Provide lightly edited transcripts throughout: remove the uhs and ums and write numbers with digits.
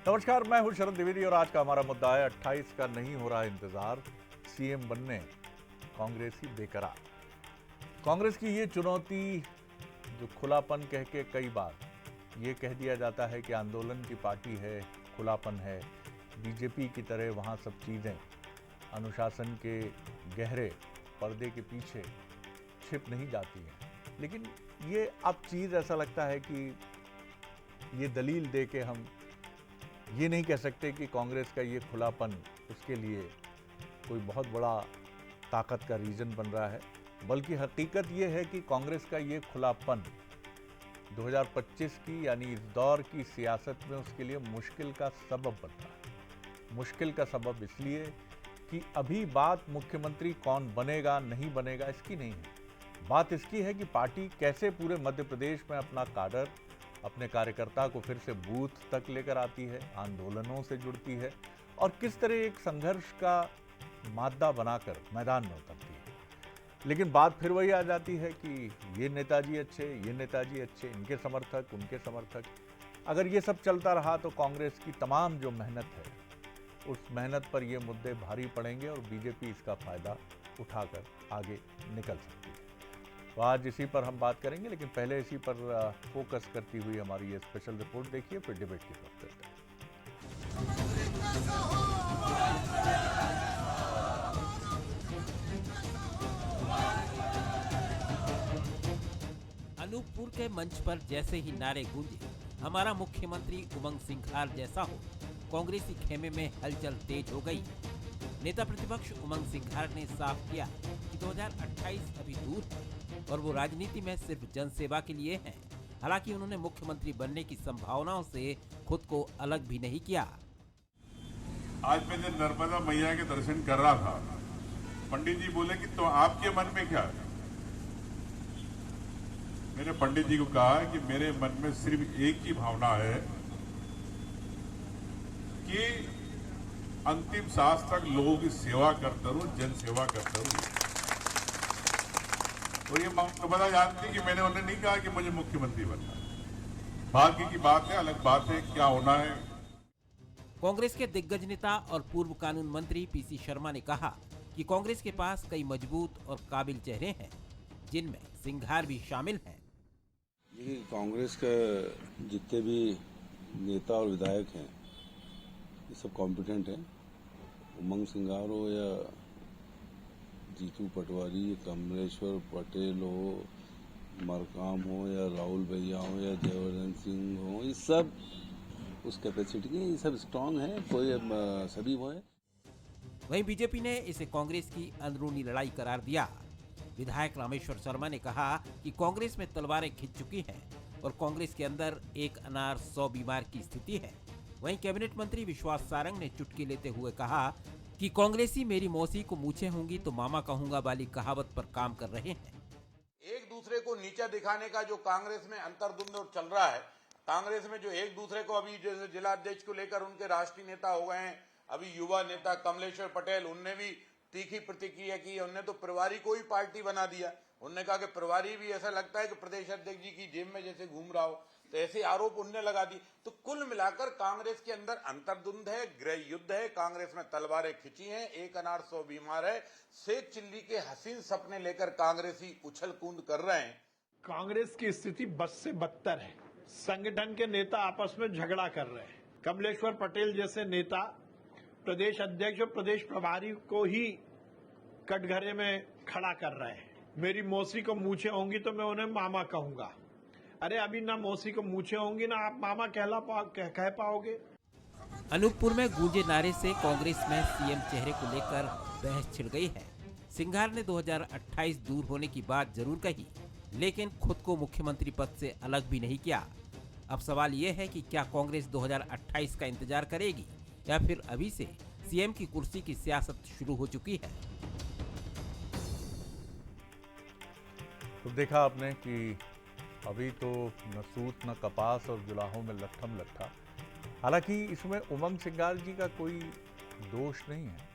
नमस्कार, मैं हूं शरद द्विवेदी और आज का हमारा मुद्दा है 28 का नहीं हो रहा इंतजार, सीएम बनने कांग्रेसी बेकरार। कांग्रेस की ये चुनौती जो खुलापन कह के कई बार ये कह दिया जाता है कि आंदोलन की पार्टी है, खुलापन है, बीजेपी की तरह वहाँ सब चीज़ें अनुशासन के गहरे पर्दे के पीछे छिप नहीं जाती हैं। लेकिन ये अब चीज़ ऐसा लगता है कि ये दलील दे के हम ये नहीं कह सकते कि कांग्रेस का ये खुलापन उसके लिए कोई बहुत बड़ा ताकत का रीज़न बन रहा है, बल्कि हकीकत ये है कि कांग्रेस का ये खुलापन 2025 की यानी इस दौर की सियासत में उसके लिए मुश्किल का सबब बन रहा है। मुश्किल का सबब इसलिए कि अभी बात मुख्यमंत्री कौन बनेगा नहीं बनेगा इसकी नहीं है। बात इसकी है कि पार्टी कैसे पूरे मध्य प्रदेश में अपना काडर, अपने कार्यकर्ता को फिर से बूथ तक लेकर आती है, आंदोलनों से जुड़ती है और किस तरह एक संघर्ष का मादा बनाकर मैदान में उतरती है। लेकिन बात फिर वही आ जाती है कि ये नेताजी अच्छे, ये नेताजी अच्छे, इनके समर्थक, उनके समर्थक। अगर ये सब चलता रहा तो कांग्रेस की तमाम जो मेहनत है उस मेहनत पर ये मुद्दे भारी पड़ेंगे और बीजेपी इसका फायदा उठाकर आगे निकल सकती है। तो आज इसी पर हम बात करेंगे, लेकिन पहले इसी पर फोकस करती हुई हमारी ये स्पेशल रिपोर्ट देखिए, फिर डिबेट की तरफ चलते हैं। अनूपपुर के मंच पर जैसे ही नारे गूंजे, हमारा मुख्यमंत्री उमंग सिंघार जैसा हो, कांग्रेसी खेमे में हलचल तेज हो गई। नेता प्रतिपक्ष उमंग सिंघार ने साफ किया कि 2028 अभी दूर है और वो राजनीति में सिर्फ जनसेवा के लिए हैं। हालांकि उन्होंने मुख्यमंत्री बनने की संभावनाओं से खुद को अलग भी नहीं किया। आज मैं जब नर्मदा मैया के दर्शन कर रहा था, पंडित जी बोले कि तो आपके मन में क्या है? मैंने पंडित जी को कहा कि मेरे मन में सिर्फ एक ही भावना है कि अंतिम सांस तक लोगों की सेवा करता रहूं, जन सेवा करता रहूं। और ये नर्मदा जानती कि मैंने उन्हें नहीं कहा कि मुझे मुख्यमंत्री बनना। भाग्य की बात है, अलग बात है क्या होना है। कांग्रेस के दिग्गज नेता और पूर्व कानून मंत्री पीसी शर्मा ने कहा कि कांग्रेस के पास कई मजबूत और काबिल चेहरे हैं, जिनमें सिंघार भी शामिल हैं। देखिए, कांग्रेस के जितने भी नेता और विधायक हैं ये सब कॉम्पिटेंट हैं। उमंग सिंघार हो या जीतू पटवारी, कमलेश्वर पटेल हो, मरकाम हो या राहुल भैया हो या जयवर्धन सिंह हो, ये सब उस कैपेसिटी के, ये सब स्ट्रांग है, कोई सभी वो है। वहीं बीजेपी ने इसे कांग्रेस की अंदरूनी लड़ाई करार दिया। विधायक रामेश्वर शर्मा ने कहा कि कांग्रेस में तलवारें खिंच चुकी हैं और कांग्रेस के अंदर एक अनार 100 बीमार की स्थिति है। वहीं कैबिनेट मंत्री विश्वास सारंग ने चुटकी लेते हुए कहा कि कांग्रेसी मेरी मौसी को मूछें होंगी तो मामा कहूंगा वाली कहावत पर काम कर रहे हैं। एक दूसरे को नीचा दिखाने का जो कांग्रेस में अंतर्द्वंद चल रहा है, कांग्रेस में जो एक दूसरे को अभी जैसे जिलाध्यक्ष को लेकर उनके राष्ट्रीय नेता हो गए हैं, अभी युवा नेता कमलेश्वर पटेल, उनने भी तीखी प्रतिक्रिया की। उनने तो प्रभारी को ही पार्टी बना दिया। उनने कहा कि प्रभारी भी ऐसा लगता है कि प्रदेश अध्यक्ष जी की जेब में जैसे घूम रहा हो, तो ऐसे आरोप उनने लगा दी। तो कुल मिलाकर कांग्रेस के अंदर अंतर्द्वंद है, गृह युद्ध है, कांग्रेस में तलवारें खिंची हैं, एक अनार 100 बीमार है। शेख चिल्ली के हसीन सपने लेकर कांग्रेसी उछल कूद कर रहे हैं। कांग्रेस की स्थिति बद से बदतर है। संगठन के नेता आपस में झगड़ा कर रहे हैं। कमलेश्वर पटेल जैसे नेता प्रदेश अध्यक्ष और प्रदेश प्रभारी को ही कटघरे में खड़ा कर रहे हैं। मेरी मौसी को मूछें होंगी तो मैं उन्हें मामा कहूंगा। अरे अभी ना मौसी को मूछें होंगी ना आप मामा कह पाओगे। अनूपपुर में गूंजे नारे से कांग्रेस में सीएम चेहरे को लेकर बहस छिड़ गई है। सिंघार ने 2028 दूर होने की बात जरूर कही, लेकिन खुद को मुख्यमंत्री पद से अलग भी नहीं किया। अब सवाल ये है कि क्या कांग्रेस 2028 का इंतजार करेगी या फिर अभी से सीएम की कुर्सी की सियासत शुरू हो चुकी है। तो देखा आपने कि अभी तो न सूत न कपास और जुलाहों में लट्ठम लट्ठा। हालांकि इसमें उमंग सिंघार जी का कोई दोष नहीं है,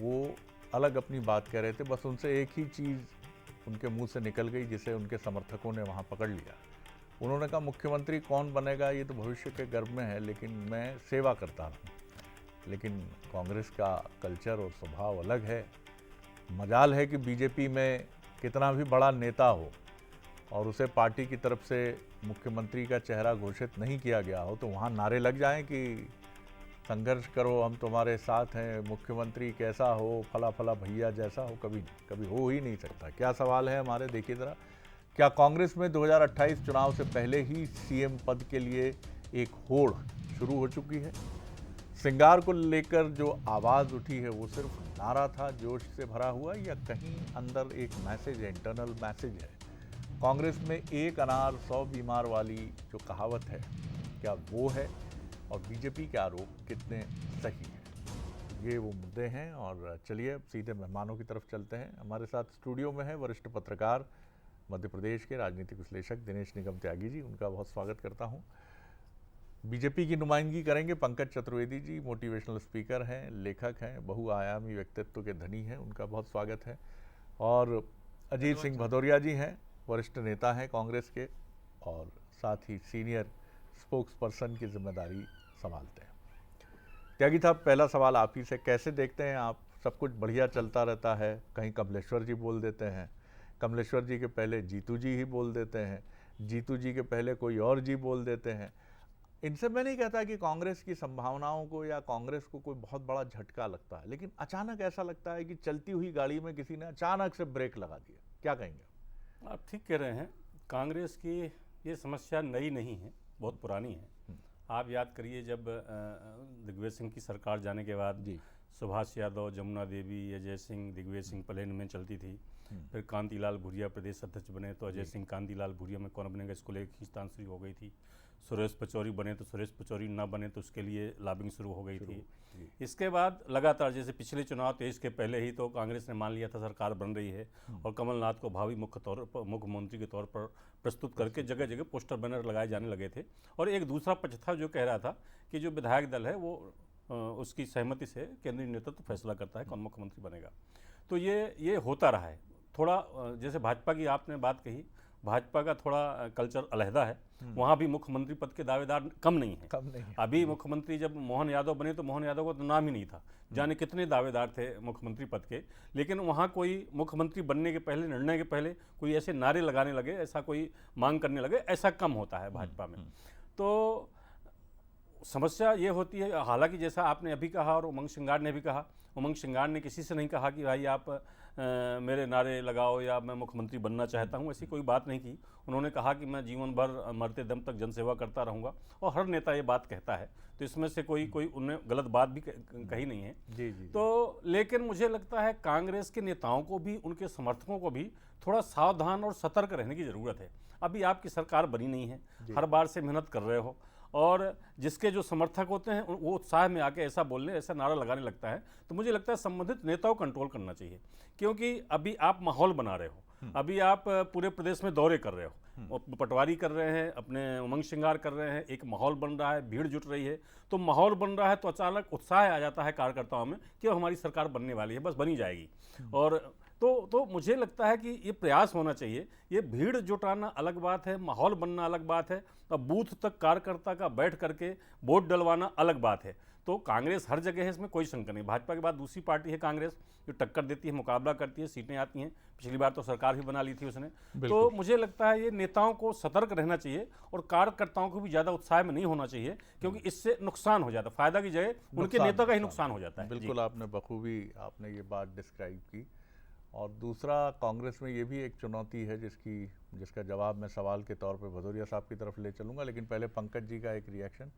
वो अलग अपनी बात कह रहे थे। बस उनसे एक ही चीज़ उनके मुंह से निकल गई जिसे उनके समर्थकों ने वहाँ पकड़ लिया। उन्होंने कहा मुख्यमंत्री कौन बनेगा ये तो भविष्य के गर्भ में है, लेकिन मैं सेवा करता हूँ। लेकिन कांग्रेस का कल्चर और स्वभाव अलग है। मजाल है कि बीजेपी में कितना भी बड़ा नेता हो और उसे पार्टी की तरफ से मुख्यमंत्री का चेहरा घोषित नहीं किया गया हो तो वहाँ नारे लग जाएं कि संघर्ष करो, हम तुम्हारे साथ हैं, मुख्यमंत्री कैसा हो, फला फला भैया जैसा हो। कभी हो ही नहीं सकता। क्या सवाल है हमारे, देखिए ज़रा। क्या कांग्रेस में 2028 चुनाव से पहले ही सीएम पद के लिए एक होड़ शुरू हो चुकी है? सिंगार को लेकर जो आवाज़ उठी है वो सिर्फ नारा था जोश से भरा हुआ, या कहीं अंदर एक मैसेज है, इंटरनल मैसेज है? कांग्रेस में एक अनार 100 बीमार वाली जो कहावत है, क्या वो है? और बीजेपी के आरोप कितने सही हैं? ये वो मुद्दे हैं। और चलिए अब सीधे मेहमानों की तरफ चलते हैं। हमारे साथ स्टूडियो में है वरिष्ठ पत्रकार, मध्य प्रदेश के राजनीतिक विश्लेषक दिनेश निगम त्यागी जी। उनका बहुत स्वागत करता हूं। बीजेपी की नुमाइंदगी करेंगे पंकज चतुर्वेदी जी, मोटिवेशनल स्पीकर हैं, लेखक हैं, बहुआयामी व्यक्तित्व के धनी हैं, उनका बहुत स्वागत है। और अजीत सिंह भदौरिया जी हैं, वरिष्ठ नेता हैं कांग्रेस के और साथ ही सीनियर स्पोक्स पर्सन की जिम्मेदारी संभालते हैं। त्यागी साहब, पहला सवाल आप ही से, कैसे देखते हैं आप? सब कुछ बढ़िया चलता रहता है, कहीं कमलेश्वर जी बोल देते हैं, कमलेश्वर जी के पहले जीतू जी ही बोल देते हैं, जीतू जी के पहले कोई और जी बोल देते हैं। इनसे मैं नहीं कहता कि कांग्रेस की संभावनाओं को या कांग्रेस को कोई बहुत बड़ा झटका लगता है, लेकिन अचानक ऐसा लगता है कि चलती हुई गाड़ी में किसी ने अचानक से ब्रेक लगा दिया। क्या कहेंगे? आप ठीक कह रहे हैं। कांग्रेस की ये समस्या नई नहीं है, बहुत पुरानी है। आप याद करिए, जब दिग्विजय सिंह की सरकार जाने के बाद जी, सुभाष यादव, जमुना देवी, अजय सिंह, दिग्विजय सिंह प्लेन में चलती थी। फिर कांतिलाल भूरिया प्रदेश अध्यक्ष बने तो अजय सिंह कांतिलाल भूरिया में कौन बनेगा इसको लेकर खींचतान शुरू हो गई थी। सुरेश पचौरी बने तो सुरेश पचौरी ना बने तो उसके लिए लॉबिंग शुरू हो गई थी। इसके बाद लगातार, जैसे पिछले चुनाव 23 के पहले ही तो कांग्रेस ने मान लिया था सरकार बन रही है और कमलनाथ को भावी मुख्यमंत्री के तौर पर प्रस्तुत करके जगह जगह पोस्टर बैनर लगाए जाने लगे थे। और एक दूसरा पक्ष था जो कह रहा था कि जो विधायक दल है वो उसकी सहमति से केंद्रीय नेतृत्व फैसला करता है कौन मुख्यमंत्री बनेगा। तो ये होता रहा है। थोड़ा जैसे भाजपा की आपने बात कही, भाजपा का थोड़ा कल्चर अलहदा है। वहाँ भी मुख्यमंत्री पद के दावेदार कम नहीं है। अभी मुख्यमंत्री जब मोहन यादव बने तो मोहन यादव का तो नाम ही नहीं था, जाने कितने दावेदार थे मुख्यमंत्री पद के। लेकिन वहाँ कोई मुख्यमंत्री बनने के पहले, निर्णय के पहले कोई ऐसे नारे लगाने लगे, ऐसा कोई मांग करने लगे, ऐसा कम होता है भाजपा में। तो समस्या ये होती है, हालांकि जैसा आपने अभी कहा और उमंग सिंगार ने भी कहा, उमंग सिंगार ने किसी से नहीं कहा कि भाई आप मेरे नारे लगाओ या मैं मुख्यमंत्री बनना चाहता हूं, ऐसी कोई बात नहीं की। उन्होंने कहा कि मैं जीवन भर मरते दम तक जनसेवा करता रहूंगा, और हर नेता ये बात कहता है, तो इसमें से कोई उन्हें गलत बात भी कही नहीं है। जी जी। तो लेकिन मुझे लगता है कांग्रेस के नेताओं को भी, उनके समर्थकों को भी थोड़ा सावधान और सतर्क रहने की जरूरत है। अभी आपकी सरकार बनी नहीं है, हर बार से मेहनत कर रहे हो, और जिसके जो समर्थक होते हैं वो उत्साह में आके ऐसा बोलने, ऐसा नारा लगाने लगता है। तो मुझे लगता है संबंधित नेताओं को कंट्रोल करना चाहिए, क्योंकि अभी आप माहौल बना रहे हो, अभी आप पूरे प्रदेश में दौरे कर रहे हो, पटवारी कर रहे हैं, अपने उमंग श्रृंगार कर रहे हैं, एक माहौल बन रहा है, भीड़ जुट रही है। तो माहौल बन रहा है तो अचानक उत्साह आ जाता है कार्यकर्ताओं में कि हमारी सरकार बनने वाली है, बस बनी जाएगी। और तो मुझे लगता है कि ये प्रयास होना चाहिए। ये भीड़ जुटाना अलग बात है, माहौल बनना अलग बात है, और बूथ तक कार्यकर्ता का बैठ करके वोट डलवाना अलग बात है। तो कांग्रेस हर जगह है, इसमें कोई शंका नहीं। भाजपा के बाद दूसरी पार्टी है कांग्रेस, जो टक्कर देती है, मुकाबला करती है, सीटें आती हैं। पिछली बार तो सरकार भी बना ली थी उसने। तो मुझे लगता है ये नेताओं को सतर्क रहना चाहिए और कार्यकर्ताओं को भी ज़्यादा उत्साह में नहीं होना चाहिए, क्योंकि इससे नुकसान हो जाता है, फायदा की जगह उनके नेता का ही नुकसान हो जाता है। बिल्कुल, आपने बखूबी आपने ये बात डिस्क्राइब की। और दूसरा, कांग्रेस में ये भी एक चुनौती है जिसका जवाब मैं सवाल के तौर पे भदौरिया साहब की तरफ ले चलूँगा, लेकिन पहले पंकज जी का एक रिएक्शन।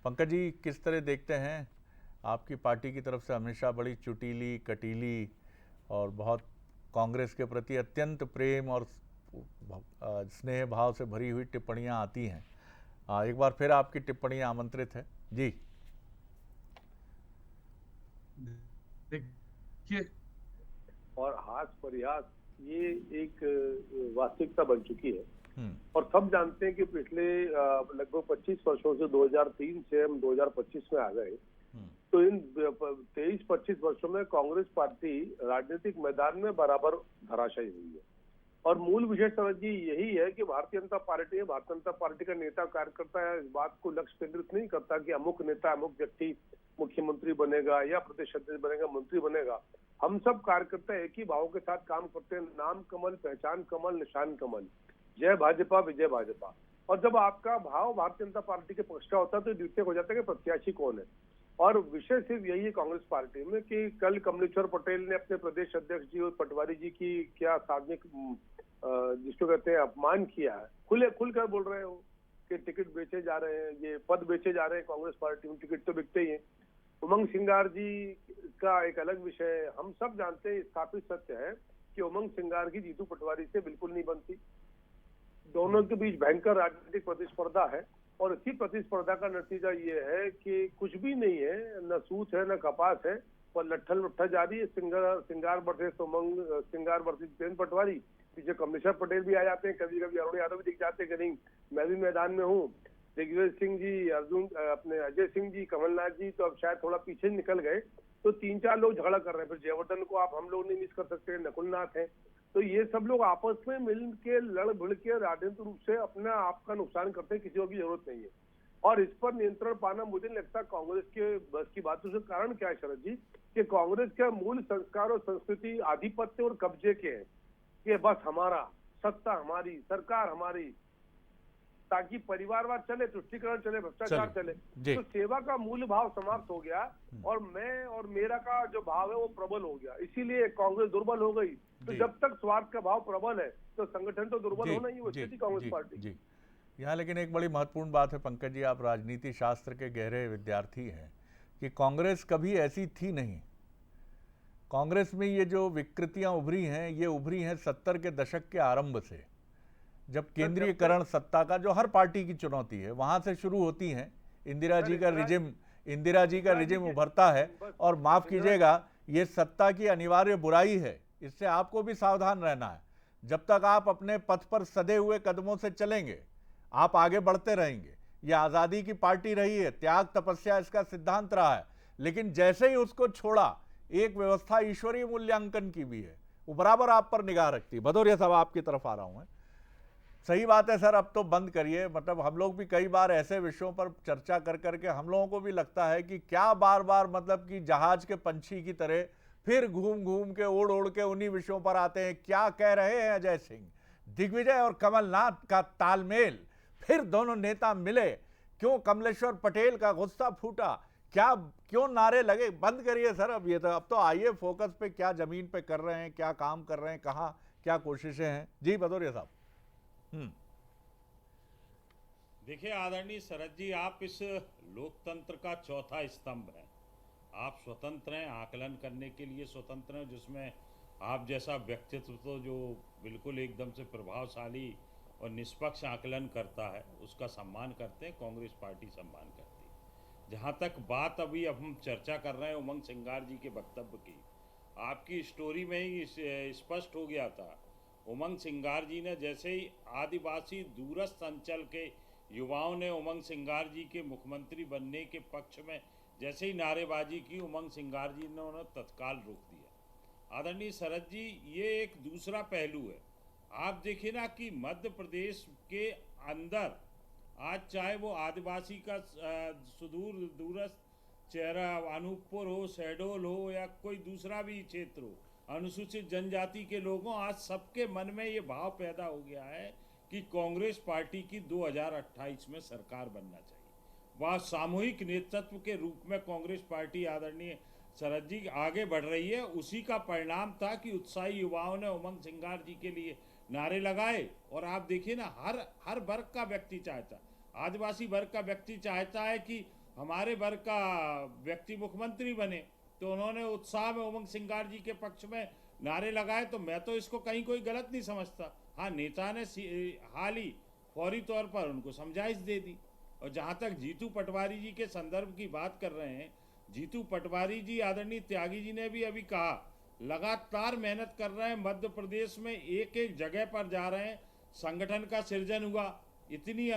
पंकज जी, किस तरह देखते हैं? आपकी पार्टी की तरफ से हमेशा बड़ी चुटीली, कटीली और बहुत कांग्रेस के प्रति अत्यंत प्रेम और स्नेह भाव से भरी हुई टिप्पणियां आती हैं। एक बार फिर आपकी टिप्पणियां आमंत्रित है जी। देखिए, और हास परिहास ये एक वास्तविकता बन चुकी है। और सब जानते हैं कि पिछले लगभग 25 वर्षों से 2003 से हम 2025 में आ गए, तो इन 23-25 वर्षों में कांग्रेस पार्टी राजनीतिक मैदान में बराबर धराशायी हुई है। और मूल विषय शरद जी यही है कि भारतीय जनता पार्टी का नेता कार्यकर्ता इस बात को लक्ष्य केंद्रित नहीं करता कि अमुक नेता अमुक व्यक्ति मुख्यमंत्री बनेगा या प्रदेश अध्यक्ष बनेगा, मंत्री बनेगा। हम सब कार्यकर्ता एक ही भाव के साथ काम करते हैं। नाम कमल, पहचान कमल, निशान कमल, जय भाजपा विजय भाजपा। और जब आपका भाव भारतीय जनता पार्टी के पक्ष का होता है तो द्वितीय हो जाता है कि प्रत्याशी कौन है। और विषय सिर्फ यही है कांग्रेस पार्टी में कि कल कमलेश्वर पटेल ने अपने प्रदेश अध्यक्ष जी और पटवारी जी की क्या सार्वजनिक जिसको कहते हैं अपमान किया है। खुलकर बोल रहे हो कि टिकट बेचे जा रहे हैं, ये पद बेचे जा रहे हैं कांग्रेस पार्टी में, टिकट तो बिकते ही हैं। उमंग सिंगार जी का एक अलग विषय है। हम सब जानते हैं, स्थापित सत्य है कि उमंग सिंगार की जीतू पटवारी से बिल्कुल नहीं बनती। दोनों के बीच भयंकर राजनीतिक प्रतिस्पर्धा है और इसी प्रतिस्पर्धा का नतीजा ये है कि कुछ भी नहीं है, न सूत है न कपास है, पर लट्ठल जारी है। सिंगार वर्सेस उमंग, सिंगार वर्सेस जयंत पटवारी। पीछे कमलेश्वर पटेल भी आ जाते हैं, कभी कभी अरुण यादव भी दिख जाते हैं कि नहीं मैं भी मैदान में हूँ। दिग्विजय सिंह जी, अपने अजय सिंह जी, कमलनाथ जी तो अब शायद थोड़ा पीछे निकल गए, तो 3-4 लोग झगड़ा कर रहे हैं। फिर जयवर्धन को हम लोग नहीं मिस कर सकते, नकुलनाथ है। तो ये सब लोग आपस में मिल के लड़ भिड़ के राजनीतिक रूप से अपना आपका नुकसान करते हैं, किसी को की जरूरत नहीं है। और इस पर नियंत्रण पाना मुझे नहीं लगता कांग्रेस के बस की बात। उसका कारण क्या है शरद जी, कि कांग्रेस का मूल संस्कार और संस्कृति आधिपत्य और कब्जे के हैं कि बस हमारा, सत्ता हमारी, सरकार हमारी, ताकि परिवारवाद चले, तुष्टीकरण चले, भ्रष्टाचार चले। तो सेवा का मूल भाव समाप्त हो गया और मैं और मेरा का जो भाव है वो प्रबल हो गया। इसीलिए कांग्रेस दुर्बल हो गई। तो जब तक स्वार्थ का भाव प्रबल है तो संगठन तो दुर्बल होना ही, वो स्थिति कांग्रेस पार्टी जी। यहाँ लेकिन एक बड़ी महत्वपूर्ण बात है पंकज जी, आप राजनीति शास्त्र के गहरे विद्यार्थी हैं, कि कांग्रेस कभी ऐसी थी नहीं। कांग्रेस में ये जो विकृतियां उभरी हैं, ये उभरी हैं 70 के दशक के आरंभ से, जब केंद्रीयकरण सत्ता का, जो हर पार्टी की चुनौती है, वहां से शुरू होती हैं। इंदिरा जी का रिजिम उभरता है। और माफ कीजिएगा, ये सत्ता की अनिवार्य बुराई है, इससे आपको भी सावधान रहना है। जब तक आप अपने पथ पर सधे हुए कदमों से चलेंगे, आप आगे बढ़ते रहेंगे। यह आजादी की पार्टी रही है, त्याग तपस्या इसका सिद्धांत रहा है, लेकिन जैसे ही उसको छोड़ा, एक व्यवस्था ईश्वरीय मूल्यांकन की भी है, वो बराबर आप पर निगाह रखती है। भदौरिया साहब, आपकी तरफ आ रहा हूं। सही बात है सर, अब तो बंद करिए। मतलब हम लोग भी कई बार ऐसे विषयों पर चर्चा कर करके हम लोगों को भी लगता है कि क्या बार बार मतलब कि जहाज के पंछी की तरह फिर घूम घूम के उड़ के उन्हीं विषयों पर आते हैं। क्या कह रहे हैं अजय सिंह? दिग्विजय और कमलनाथ का तालमेल, फिर दोनों नेता मिले, क्यों कमलेश्वर पटेल का गुस्सा फूटा, क्या क्यों नारे लगे? बंद करिए सर अब ये तो। अब तो आइए फोकस पे, क्या जमीन पे कर रहे हैं, क्या काम कर रहे हैं, कहाँ क्या कोशिशें हैं। जी भदौरिया साहब। देखिए आदरणीय शरद जी, आप इस लोकतंत्र का चौथा स्तंभ हैं। आप स्वतंत्र हैं, आकलन करने के लिए स्वतंत्र हैं, जिसमें आप जैसा व्यक्तित्व तो जो बिल्कुल एकदम से प्रभावशाली और निष्पक्ष आकलन करता है, उसका सम्मान करते हैं, कांग्रेस पार्टी सम्मान करती है। जहाँ तक बात अभी अब हम चर्चा कर रहे हैं उमंग सिंगार जी के वक्तव्य की, आपकी स्टोरी में ही स्पष्ट हो गया था। उमंग सिंगार जी ने जैसे ही आदिवासी दूरस्थ अंचल के युवाओं ने उमंग सिंगार जी के मुख्यमंत्री बनने के पक्ष में जैसे ही नारेबाजी की, उमंग सिंगार जी ने उन्हें तत्काल रोक दिया। आदरणीय शरद जी, ये एक दूसरा पहलू है। आप देखिए ना कि मध्य प्रदेश के अंदर आज चाहे वो आदिवासी का दूरस्थ चेहरा अनूपपुर हो, शहडोल हो या कोई दूसरा भी क्षेत्र हो, अनुसूचित जनजाति के लोगों, आज सबके मन में ये भाव पैदा हो गया है कि कांग्रेस पार्टी की 2028 में सरकार बनना चाहिए। वह सामूहिक नेतृत्व के रूप में कांग्रेस पार्टी आदरणीय शरद जी आगे बढ़ रही है। उसी का परिणाम था कि उत्साही युवाओं ने उमंग सिंगार जी के लिए नारे लगाए। और आप देखिए ना, हर वर्ग का व्यक्ति चाहता, आदिवासी वर्ग का व्यक्ति चाहता है कि हमारे वर्ग का व्यक्ति मुख्यमंत्री बने, तो उन्होंने उत्साह में उमंग सिंगार जी के पक्ष में नारे लगाए। तो मैं तो इसको कहीं कोई गलत नहीं समझता। हाँ, नेता ने हाल ही फौरी तौर पर उनको समझाइश दे दी। और जहाँ तक जीतू पटवारी जी के संदर्भ की बात कर रहे हैं, जीतू पटवारी जी, आदरणीय त्यागी जी ने भी अभी कहा, लगातार मेहनत कर रहे हैं, मध्य प्रदेश में एक एक जगह पर जा रहे हैं, संगठन का सृजन हुआ। इतनी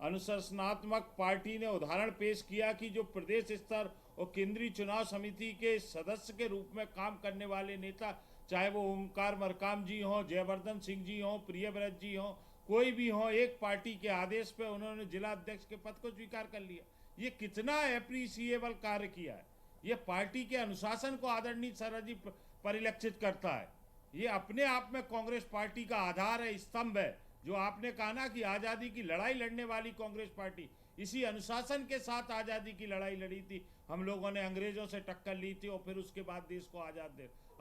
अनुशासनात्मक पार्टी ने उदाहरण पेश किया कि जो प्रदेश स्तर और केंद्रीय चुनाव समिति के सदस्य के रूप में काम करने वाले नेता चाहे वो ओमकार मरकाम जी हों, जयवर्धन सिंह जी हों, प्रियव्रत जी हों, कोई भी हो, एक पार्टी के आदेश पे उन्होंने जिला अध्यक्ष के पद को स्वीकार कर लिया। ये कितना एप्रिसिएबल कार्य किया है। ये पार्टी के अनुशासन को आदरणीय सरला जी परिलक्षित करता है। ये अपने आप में कांग्रेस पार्टी का आधार है, स्तंभ है। जो आपने कहा ना कि आजादी की लड़ाई लड़ने वाली कांग्रेस पार्टी इसी अनुशासन के साथ आजादी की लड़ाई लड़ी थी। हम लोगों ने अंग्रेजों से टक्कर ली थी और फिर उसके बाद देश को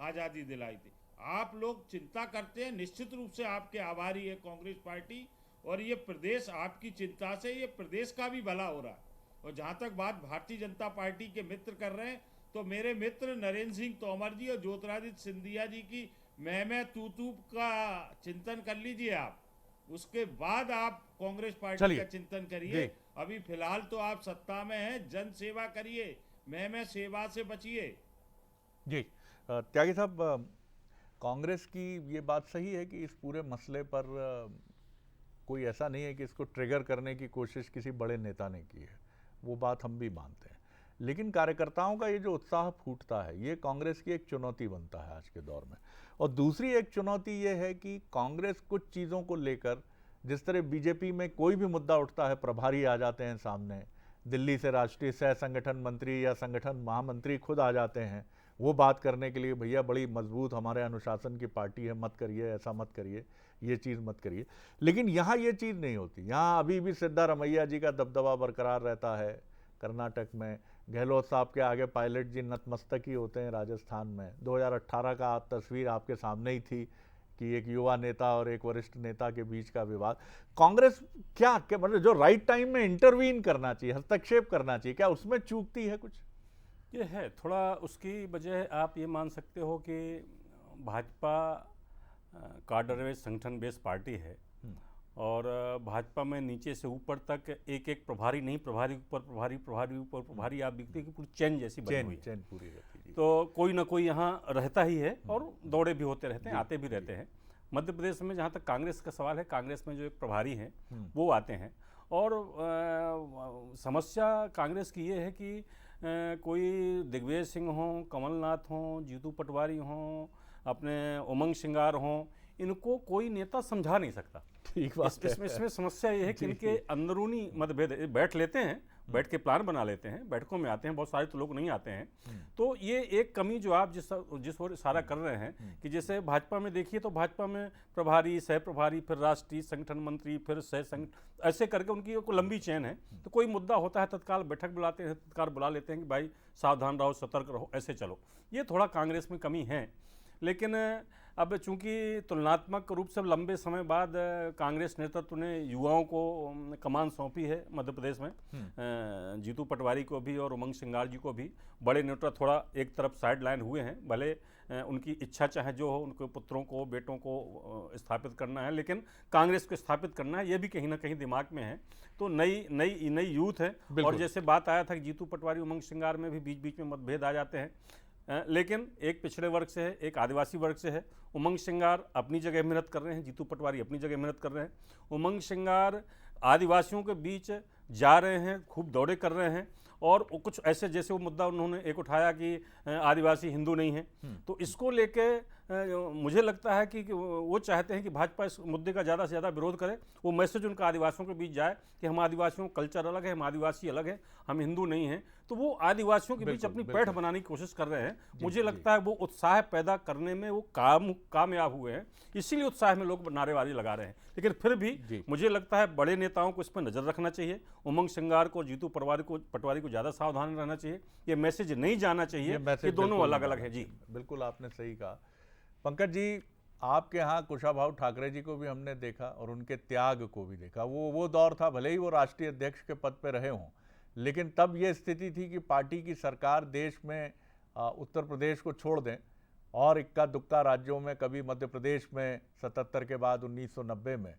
आजादी दिलाई थी। आप लोग चिंता करते हैं, निश्चित रूप से आपके आभारी है कांग्रेस पार्टी, और ये प्रदेश आपकी चिंता से ये प्रदेश का भी भला हो रहा है। और जहां तक बात भारतीय जनता पार्टी के मित्र कर रहे हैं, तो मेरे मित्र नरेंद्र सिंह तोमर जी और ज्योतिरादित्य सिंधिया जी की मैं तू का चिंतन कर लीजिए आप, उसके बाद आप कांग्रेस पार्टी का चिंतन करिए। अभी फिलहाल तो आप सत्ता में हैं, जन सेवा करिए, मैं सेवा से बचिए। जी त्यागी साहब, कांग्रेस की ये बात सही है कि इस पूरे मसले पर कोई ऐसा नहीं है कि इसको ट्रिगर करने की कोशिश किसी बड़े नेता ने की है, वो बात हम भी मानते हैं, लेकिन कार्यकर्ताओं का ये जो उत्साह फूटता है ये कांग्रेस की एक चुनौती बनता है आज के दौर में। और दूसरी एक चुनौती ये है कि कांग्रेस कुछ चीज़ों को लेकर, जिस तरह बीजेपी में कोई भी मुद्दा उठता है प्रभारी आ जाते हैं सामने, दिल्ली से राष्ट्रीय सह संगठन मंत्री या संगठन महामंत्री खुद आ जाते हैं वो बात करने के लिए, भैया बड़ी मजबूत हमारे अनुशासन की पार्टी है, मत करिए, ऐसा मत करिए, ये चीज़ मत करिए। लेकिन यहाँ ये चीज़ नहीं होती। यहाँ अभी भी सिद्धारमैया जी का दबदबा बरकरार रहता है। कर्नाटक में गहलोत साहब के आगे पायलट जी नतमस्तक ही होते हैं। राजस्थान में 2018 का तस्वीर आपके सामने ही थी कि एक युवा नेता और एक वरिष्ठ नेता के बीच का विवाद। कांग्रेस क्या मतलब जो राइट टाइम में इंटरवीन करना चाहिए, हस्तक्षेप करना चाहिए, क्या उसमें चूकती है कुछ? ये है थोड़ा, उसकी वजह आप ये मान सकते हो कि भाजपा कार्डर बेस्ड संगठन बेस्ड पार्टी है और भाजपा में नीचे से ऊपर तक एक एक प्रभारी नहीं, प्रभारी ऊपर प्रभारी, प्रभारी ऊपर प्रभारी, आप देखते हैं कि पूरी चेन जैसी बनी हुई है। चेन पूरी रहती है। तो कोई ना कोई यहाँ रहता ही है और दौड़े भी होते रहते हैं, आते भी रहते हैं। मध्य प्रदेश में जहाँ तक कांग्रेस का सवाल है, कांग्रेस में जो एक प्रभारी हैं वो आते हैं और समस्या कांग्रेस की ये है कि कोई दिग्विजय सिंह हों, कमलनाथ हों, जीतू पटवारी हों, अपने उमंग सिंगार हों, इनको कोई नेता समझा नहीं सकता। ठीक बात है। इसमें समस्या ये है कि इनके अंदरूनी मतभेद, बैठ लेते हैं, बैठ के प्लान बना लेते हैं, बैठकों में आते हैं, बहुत सारे तो लोग नहीं आते हैं। तो ये एक कमी जो आप जिस ओर इशारा कर रहे हैं कि जैसे भाजपा में देखिए तो भाजपा में प्रभारी, सह प्रभारी, फिर राष्ट्रीय संगठन मंत्री, फिर सह संगठन, ऐसे करके उनकी एक लंबी चेन है। तो कोई मुद्दा होता है तत्काल बैठक बुलाते हैं, तत्काल बुला लेते हैं कि भाई सावधान रहो, सतर्क रहो, ऐसे चलो। ये थोड़ा कांग्रेस में कमी है। लेकिन अब चूंकि तुलनात्मक रूप से लंबे समय बाद कांग्रेस नेतृत्व ने युवाओं को कमान सौंपी है मध्य प्रदेश में, जीतू पटवारी को भी और उमंग सिंगार जी को भी। बड़े नेता थोड़ा एक तरफ साइड लाइन हुए हैं, भले उनकी इच्छा चाहे जो हो, उनके पुत्रों को, बेटों को स्थापित करना है, लेकिन कांग्रेस को स्थापित करना है, ये भी कहीं ना कहीं दिमाग में है। तो नई यूथ है। और जैसे बात आया था कि जीतू पटवारी उमंग सिंगार में भी बीच बीच में मतभेद आ जाते हैं, लेकिन एक पिछड़े वर्ग से है, एक आदिवासी वर्ग से है। उमंग सिंगार अपनी जगह मेहनत कर रहे हैं, जीतू पटवारी अपनी जगह मेहनत कर रहे हैं। उमंग सिंगार आदिवासियों के बीच जा रहे हैं, खूब दौड़े कर रहे हैं, और कुछ ऐसे जैसे वो मुद्दा उन्होंने एक उठाया कि आदिवासी हिंदू नहीं है, तो इसको लेके मुझे लगता है कि वो चाहते हैं कि भाजपा इस मुद्दे का ज़्यादा से ज़्यादा विरोध करे। वो मैसेज उनका आदिवासियों के बीच जाए कि हम आदिवासियों का कल्चर अलग है, हम आदिवासी अलग है, हम हिंदू नहीं हैं। तो वो आदिवासियों के बीच अपनी पैठ बनाने की कोशिश कर रहे हैं। मुझे लगता है वो उत्साह पैदा करने में वो कामयाब हुए हैं, इसीलिए उत्साह में लोग नारेबाजी लगा रहे हैं। लेकिन फिर भी मुझे लगता है बड़े नेताओं को इस पर नजर रखना चाहिए। उमंग सिंगार को, जीतू पटवारी को ज़्यादा सावधान रहना चाहिए। ये मैसेज नहीं जाना चाहिए कि दोनों अलग अलग है। जी बिल्कुल आपने सही कहा। पंकज जी, आपके यहाँ कुशाभाऊ ठाकरे जी को भी हमने देखा और उनके त्याग को भी देखा। वो दौर था, भले ही वो राष्ट्रीय अध्यक्ष के पद पे रहे हों, लेकिन तब ये स्थिति थी कि पार्टी की सरकार देश में उत्तर प्रदेश को छोड़ दें और इक्का दुक्का राज्यों में, कभी मध्य प्रदेश में 77 के बाद 1990 में,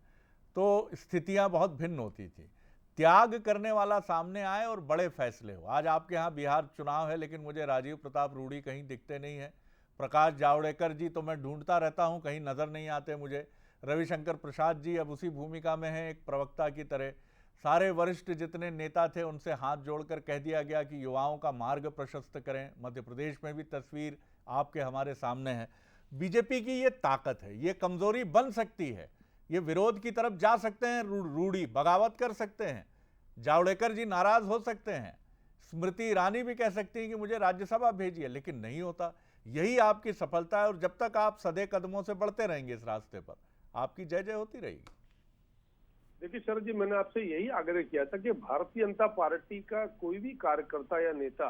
तो स्थितियां बहुत भिन्न होती थी। त्याग करने वाला सामने आए और बड़े फैसले हो। आज आपके यहाँ बिहार चुनाव है, लेकिन मुझे राजीव प्रताप रूडी कहीं दिखते नहीं है। प्रकाश जावड़ेकर जी तो मैं ढूंढता रहता हूं, कहीं नजर नहीं आते मुझे। रविशंकर प्रसाद जी अब उसी भूमिका में हैं, एक प्रवक्ता की तरह। सारे वरिष्ठ जितने नेता थे उनसे हाथ जोड़कर कह दिया गया कि युवाओं का मार्ग प्रशस्त करें। मध्य प्रदेश में भी तस्वीर आपके हमारे सामने है। बीजेपी की ये ताकत है, ये कमजोरी बन सकती है, ये विरोध की तरफ जा सकते हैं, रूढ़ी बगावत कर सकते हैं, जावड़ेकर जी नाराज हो सकते हैं, स्मृति ईरानी भी कह सकती हैं कि मुझे राज्यसभा भेजिए, लेकिन नहीं होता। यही आपकी सफलता है और जब तक आप सधे कदमों से बढ़ते रहेंगे इस रास्ते पर, आपकी जय जय होती रहेगी। देखिए शरद जी, मैंने आपसे यही आग्रह किया था कि भारतीय जनता पार्टी का कोई भी कार्यकर्ता या नेता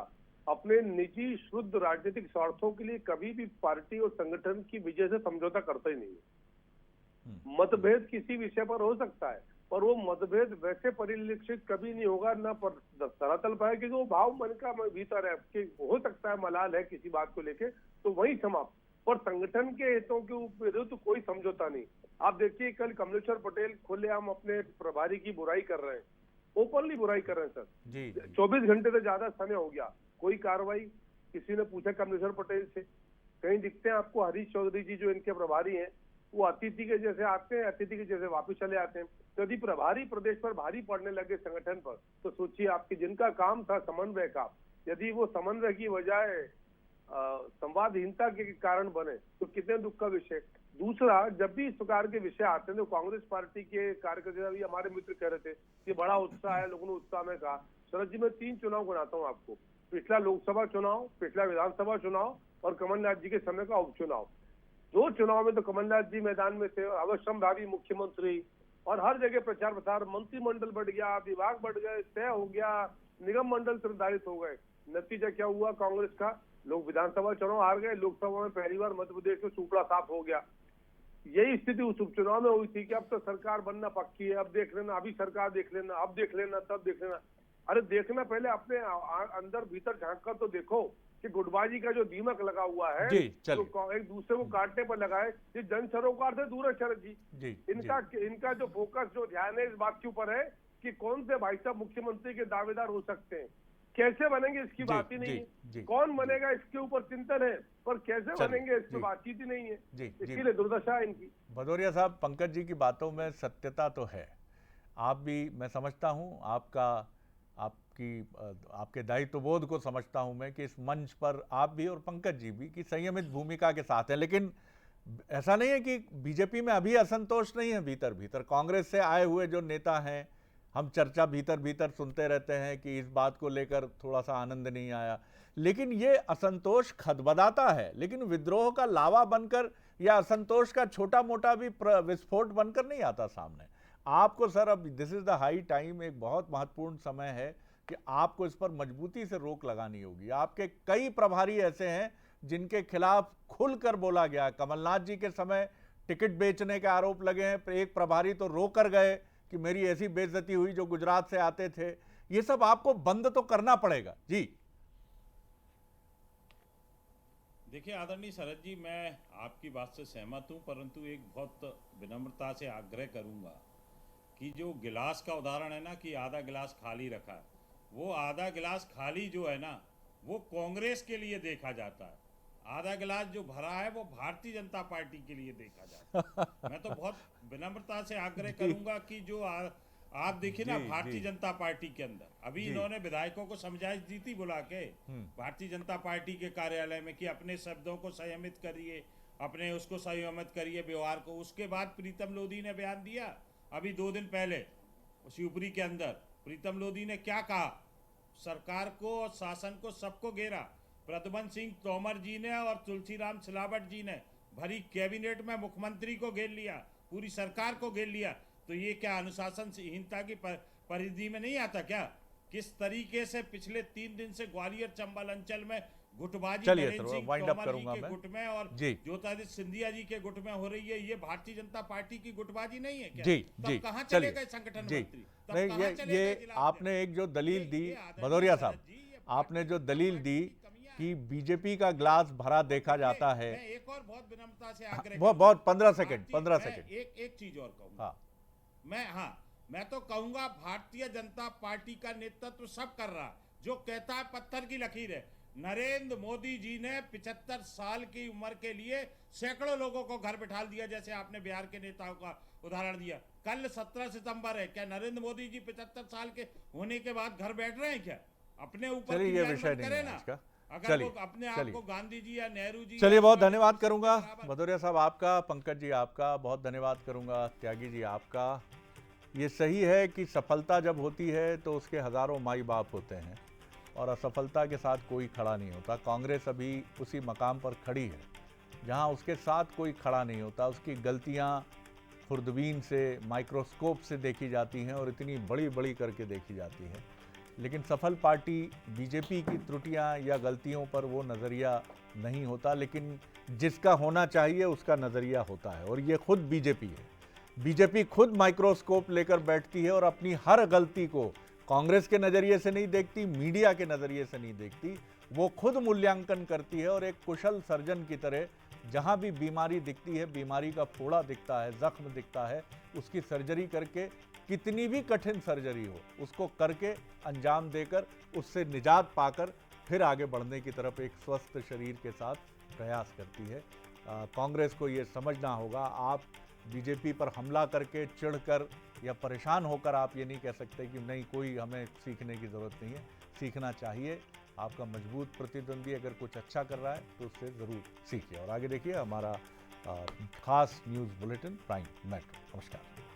अपने निजी शुद्ध राजनीतिक स्वार्थों के लिए कभी भी पार्टी और संगठन की विजय से समझौता करता ही नहीं है। मतभेद किसी विषय पर हो सकता है, पर वो मतभेद वैसे परिलक्षित कभी नहीं होगा, ना पर धरातल पाए, क्योंकि वो भाव मन का भीतर है कि हो सकता है मलाल है किसी बात को लेके, तो वही समाप्त। पर संगठन के हितों के विरुद्ध तो कोई समझौता नहीं। आप देखिए कल कमलेश्वर पटेल खुलेआम अपने प्रभारी की बुराई कर रहे हैं, ओपनली बुराई कर रहे हैं सर जी। 24 घंटे से ज्यादा समय हो गया, कोई कार्रवाई। किसी ने पूछा कमलेश्वर पटेल से, कहीं दिखते हैं आपको हरीश चौधरी जी जो इनके प्रभारी हैं, वो अतिथि के जैसे आते हैं, अतिथि के जैसे वापस चले आते हैं। तो यदि प्रभारी प्रदेश पर भारी पड़ने लगे संगठन पर, तो सोचिए आपके जिनका काम था समन्वय का, यदि वो समन्वय की बजाय संवादहीनता के कारण बने तो कितने दुख का विषय। दूसरा, जब भी इस प्रकार के विषय आते हैं तो कांग्रेस पार्टी के कार्यकर्ता भी, हमारे मित्र कह रहे थे कि बड़ा उत्साह है, लोगों ने उत्साह में कहा। शरद जी, मैं 3 चुनाव गिनाता हूँ आपको, पिछला लोकसभा चुनाव, पिछला विधानसभा चुनाव और कमलनाथ जी के समय का उपचुनाव। 2 चुनाव में तो कमलनाथ जी मैदान में थे, अवश्यंभावी मुख्यमंत्री, और हर जगह प्रचार प्रसार, मंत्रिमंडल बढ़ गया, विभाग बढ़ गए, तय हो गया, निगम मंडल निर्धारित हो गए। नतीजा क्या हुआ कांग्रेस का? लोग विधानसभा चुनाव हार गए, लोकसभा में पहली बार मध्य प्रदेश में सुपड़ा साफ हो गया। यही स्थिति उस उपचुनाव में हुई थी कि अब तो सरकार बनना पक्की है, अब देख लेना, अभी सरकार देख लेना, अब देख लेना, तब देख लेना। अरे देखना, पहले अपने अंदर भीतर झांक कर तो देखो कि गुटबाजी का जो दीमक लगा हुआ है, तो एक दूसरे को काटने पर लगाए, ये जन सरोकार से दूर है शरद जी। इनका जो फोकस, जो ध्यान है इस बात के ऊपर है कि कौन से भाई साहब मुख्यमंत्री के दावेदार हो सकते हैं, कैसे बनेंगे इसकी बात ही नहीं है, कौन बनेगा इसके ऊपर चिंतन है, पर कैसे बनेंगे इस पर बातचीत ही नहीं है। इसके लिए दुर्दशा है इनकी। भदौरिया साहब, पंकज जी की बातों में सत्यता तो है, आप भी, मैं समझता हूं आपके दायित्व बोध को समझता हूं मैं कि इस मंच पर आप भी और पंकज जी भी की संयमित भूमिका के साथ हैं, लेकिन ऐसा नहीं है कि बीजेपी में अभी असंतोष नहीं है। भीतर भीतर कांग्रेस से आए हुए जो नेता हैं, हम चर्चा भीतर भीतर सुनते रहते हैं कि इस बात को लेकर थोड़ा सा आनंद नहीं आया, लेकिन ये असंतोष खदबदाता है, लेकिन विद्रोह का लावा बनकर या असंतोष का छोटा मोटा भी विस्फोट बनकर नहीं आता सामने। आपको सर, अब this is the high time, एक बहुत महत्वपूर्ण समय है कि आपको इस पर मजबूती से रोक लगानी होगी। आपके कई प्रभारी ऐसे हैं जिनके खिलाफ खुलकर बोला गया। कमलनाथ जी के समय टिकट बेचने के आरोप लगे हैं, एक प्रभारी तो रो कर गए कि मेरी ऐसी बेइज्जती हुई जो गुजरात से आते थे। ये सब आपको बंद तो करना पड़ेगा जी। देखिए आदरणीय शरद जी, मैं आपकी बात से सहमत हूं, परंतु एक बहुत विनम्रता से आग्रह करूंगा कि जो गिलास का उदाहरण है ना कि आधा गिलास खाली रखा है, वो आधा गिलास खाली जो है ना वो कांग्रेस के लिए देखा जाता है, आधा गिलास जो भरा है वो भारतीय जनता पार्टी के लिए देखा जाता है। मैं तो बहुत विनम्रता से आग्रह करूंगा कि जो आप देखिए ना भारतीय जनता पार्टी के अंदर अभी इन्होंने विधायकों को समझाइश दी थी बुला के भारतीय जनता पार्टी के कार्यालय में कि अपने शब्दों को संयमित करिए, अपने उसको संयमित करिए व्यवहार को। उसके बाद प्रीतम लोधी ने बयान दिया अभी 2 दिन पहले शिवपुरी के अंदर। प्रीतम लोधी ने क्या कहा? सरकार को और शासन को सबको घेरा। प्रद्युम्न सिंह तोमर जी ने और तुलसीराम सिलावट जी ने भरी कैबिनेट में मुख्यमंत्री को घेर लिया, पूरी सरकार को घेर लिया। तो ये क्या अनुशासनहीनता की परिधि में नहीं आता क्या? किस तरीके से पिछले 3 दिन से ग्वालियर चंबल अंचल में गुटबाजी नरेंद्र सिंह तोमर जी के गुट में और ज्योतिरादित्य सिंधिया जी के गुट में हो रही है, ये भारतीय जनता पार्टी की गुटबाजी नहीं है क्या? तब कहां चले गए संगठन मंत्री? नहीं, ये आपने एक जो दलील दी भदौरिया साहब, आपने जो दलील दी कि बीजेपी का ग्लास भरा देखा जाता है। मैं एक और बहुत विनम्रता से आग्रह, बहुत 15 सेकंड एक चीज और कहूंगा। मैं तो कहूंगा भारतीय जनता पार्टी का नेतृत्व सब कर रहा, जो कहता है पत्थर की लकीर है। नरेंद्र मोदी जी ने 75 साल की उम्र के लिए सैकड़ों लोगों को घर बिठा दिया, जैसे आपने बिहार के नेताओं का उदाहरण दिया। कल 17 सितंबर है, क्या नरेंद्र मोदी जी 75 साल के होने के बाद घर बैठ रहे हैं क्या? अपने ऊपर ये विषय नहीं है ना, अगर चलिए, वो अपने आप चलिए। को गांधी जी या नेहरू जी चलिए, या बहुत पंडित धन्यवाद जी करूंगा के बराबर- भदौरिया साहब आपका, पंकज जी आपका, बहुत धन्यवाद करूंगा त्यागी जी आपका। ये सही है कि सफलता जब होती है तो उसके हजारों माई बाप होते हैं और असफलता के साथ कोई खड़ा नहीं होता। कांग्रेस अभी उसी मकाम पर खड़ी है जहां उसके साथ कोई खड़ा नहीं होता। उसकी गलतियां खुर्दबीन से, माइक्रोस्कोप से देखी जाती हैं और इतनी बड़ी बड़ी करके देखी जाती है। लेकिन सफल पार्टी बीजेपी की त्रुटियां या गलतियों पर वो नज़रिया नहीं होता, लेकिन जिसका होना चाहिए उसका नज़रिया होता है। और ये खुद बीजेपी है। बीजेपी खुद माइक्रोस्कोप लेकर बैठती है और अपनी हर गलती को कांग्रेस के नज़रिए से नहीं देखती, मीडिया के नज़रिए से नहीं देखती। वो खुद मूल्यांकन करती है और एक कुशल सर्जन की तरह जहां भी बीमारी दिखती है, बीमारी का फोड़ा दिखता है, जख्म दिखता है, उसकी सर्जरी करके, कितनी भी कठिन सर्जरी हो उसको करके अंजाम देकर उससे निजात पाकर फिर आगे बढ़ने की तरफ एक स्वस्थ शरीर के साथ प्रयास करती है। कांग्रेस को ये समझना होगा। आप बीजेपी पर हमला करके, चिढ़कर या परेशान होकर आप ये नहीं कह सकते कि नहीं, कोई हमें सीखने की ज़रूरत नहीं है। सीखना चाहिए। आपका मजबूत प्रतिद्वंदी अगर कुछ अच्छा कर रहा है तो उससे ज़रूर सीखिए। और आगे देखिए हमारा खास न्यूज़ बुलेटिन प्राइम मेट्रो। नमस्कार।